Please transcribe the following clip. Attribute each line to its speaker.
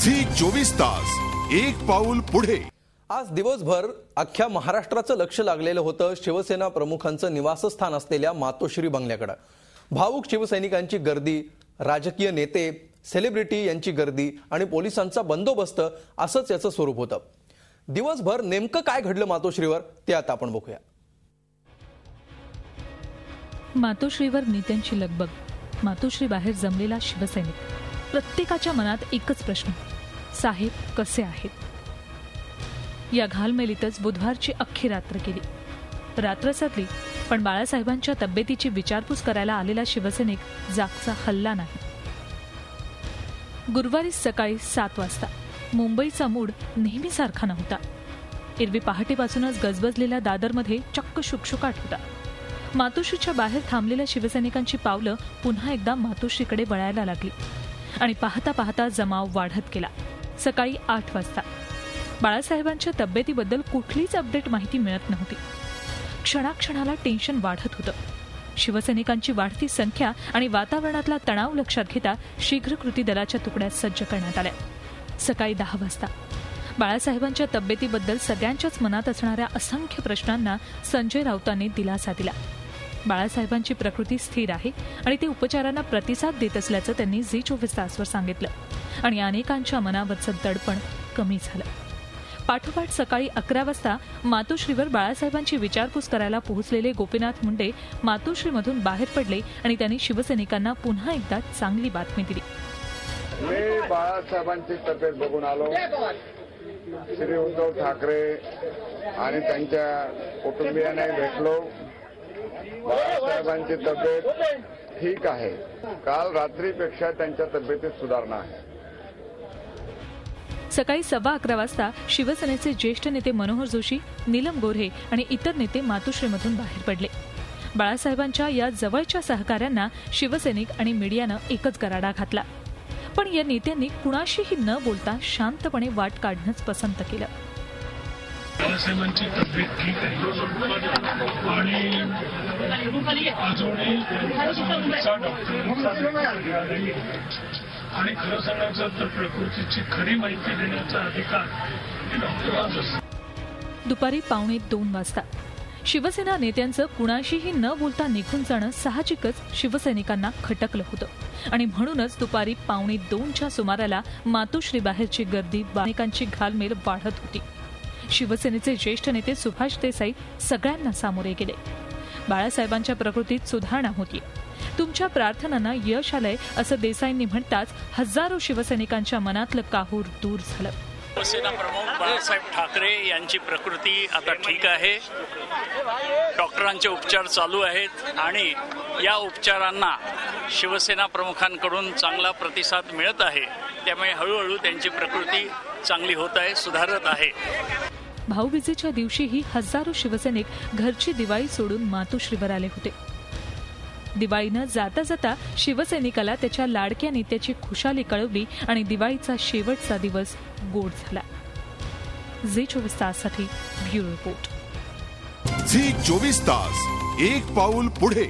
Speaker 1: Zee 24 तास एक पाऊल पुढे।
Speaker 2: आज दिवसभर अख्ख्या महाराष्ट्राचं लक्ष लागलेलं होतं शिवसेना प्रमुखांचं निवासस्थान असलेल्या मातोश्री बंगल्याकडे। भाऊक शिवसैनिकांची गर्दी, राजकीय नेते, सेलिब्रिटी यांची गर्दी आणि पोलिसांचा बंदोबस्त असंच याचं स्वरूप होतं। दिवसभर नेमकं काय घडलं मातोश्रीवर ते आता आपण बघूया।
Speaker 3: मातोश्रीवर नेत्यांची लगबग, मातोश्री बाहेर जमलेला शिवसैनिक, प्रत्येकाच्या मनात एकच प्रश्न, साहेब कसे आहेत? या घालमेलीतच बुधवारची अख्खी रात्र गेली। रात्र सरली, पण बाळासाहेबांच्या तब्येतीची विचारपूस करायला आलेला शिवसैनिक जागचा हलला नाही। गुरुवारी सकाळी 7 वाजता मुंबईचा मूड नेहमीसारखा नव्हता। एरवी पहाटेपासूनच गजबजलेल्या दादरमध्ये चक्क शुकशुकाट होता। मातोश्रीच्या बाहेर थांबलेल्या शिवसैनिकांची पावलं पुन्हा एकदा मातोश्रीकडे वळायला लागली आणि पाहता पाहता जमाव वाढत गेला। सकाळी 8 वाजता बाळासाहेबांच्या तब्येतीबद्दल कुठलीच अपडेट माहिती मिळत नव्हती। क्षणाक्षणाला टेन्शन वाढत होतं। शिवसैनिकांची वाढती संख्या आणि वातावरणातला तणाव लक्षात घेता शीघ्र कृती दलाच्या तुकड्या सज्ज करण्यात आल्या। सकाळी 10 वाजता बाळासाहेबांच्या तब्येतीबद्दल सगळ्यांच्याच मनात असणाऱ्या असंख्य प्रश्नांना संजय राऊतांनी दिलासा दिला। बाळासाहेबांची प्रकृती स्थिर आहे आणि ते उपचारांना प्रतिसाद देत असल्याचं त्यांनी झी 24 तासवर सांगितलं आणि अनेकांच्या मनावरचं दडपण कमी झालं। पाठोपाठ सकाळी 11 वाजता मातोश्रीवर बाळासाहेबांची विचारपूस करायला पोहोचलेले गोपीनाथ मुंडे मातोश्रीमधून बाहेर पडले आणि त्यांनी शिवसैनिकांना पुन्हा एकदा चांगली बातमी दिली।
Speaker 4: मी बाळासाहेबांची तब्येत बघून आलो। श्री उद्धव ठाकरे आणि त्यांच्या कुटुंबियांना भेटलो। बाळासाहेबांची तब्येत ठीक आहे। काल रात्रीपेक्षा त्यांच्या तब्येतीत सुधारणा आहे।
Speaker 3: सकाळी 11:15 वाजता शिवसेनेचे ज्येष्ठ नेते मनोहर जोशी, नीलम गोऱ्हे आणि इतर नेते मातोश्रीमधून बाहेर पडले। बाळासाहेबांच्या या जवळच्या सहकाऱ्यांना शिवसैनिक आणि मीडियानं एकच गराडा घातला, पण या नेत्यांनी कुणाशीही न बोलता शांतपणे वाट काढणंच पसंत केलं।
Speaker 5: बाळासाहेबांची तब्येत ठीक आहे आणि आणि खरं सांगायचं तर प्रकृतीची खरी माहिती देण्याचा अधिकार डॉक्टरांचा असतो।
Speaker 3: दुपारी 1:45 वाजता शिवसेना नेत्यांचं कुणाशीही न बोलता निघून जाणं साहजिकच शिवसैनिकांना खटकलं होतं आणि म्हणूनच दुपारी 1:45च्या सुमाराला मातोश्री बाहेरची गर्दी, अनेकांची घालमेल वाढत होती। शिवसेनेचे ज्येष्ठ नेते सुभाष देसाई सगळ्यांना सामोरे गेले। बाळासाहेबांच्या प्रकृतीत सुधारणा होती, तुमच्या प्रार्थनांना यश आलंय असं देसाईंनी म्हणताच हजारो शिवसैनिकांच्या मनातलं काहूर दूर झालं।
Speaker 6: शिवसेना प्रमुख बाळासाहेब ठाकरे यांची प्रकृती आता ठीक आहे। डॉक्टरांचे उपचार चालू आहेत आणि या उपचारांना शिवसेना प्रमुखांकडून चांगला प्रतिसाद मिळत आहे। त्यामुळे हळूहळू त्यांची प्रकृती चांगली होत आहे, सुधारत आहे।
Speaker 3: भाऊबीजेच्या दिवशीही हजारो शिवसैनिक घरची दिवाळी सोडून मातोश्रीवर आले होते। दिवाळीनं जाता जाता शिवसैनिकाला त्याच्या लाडक्या नेत्याची खुशाली कळवली आणि दिवाळीचा शेवटचा दिवस गोड झाला। झी 24 ताससाठी ब्युरो रिपोर्ट।
Speaker 1: झी 24 तास एक पाऊल पुढे।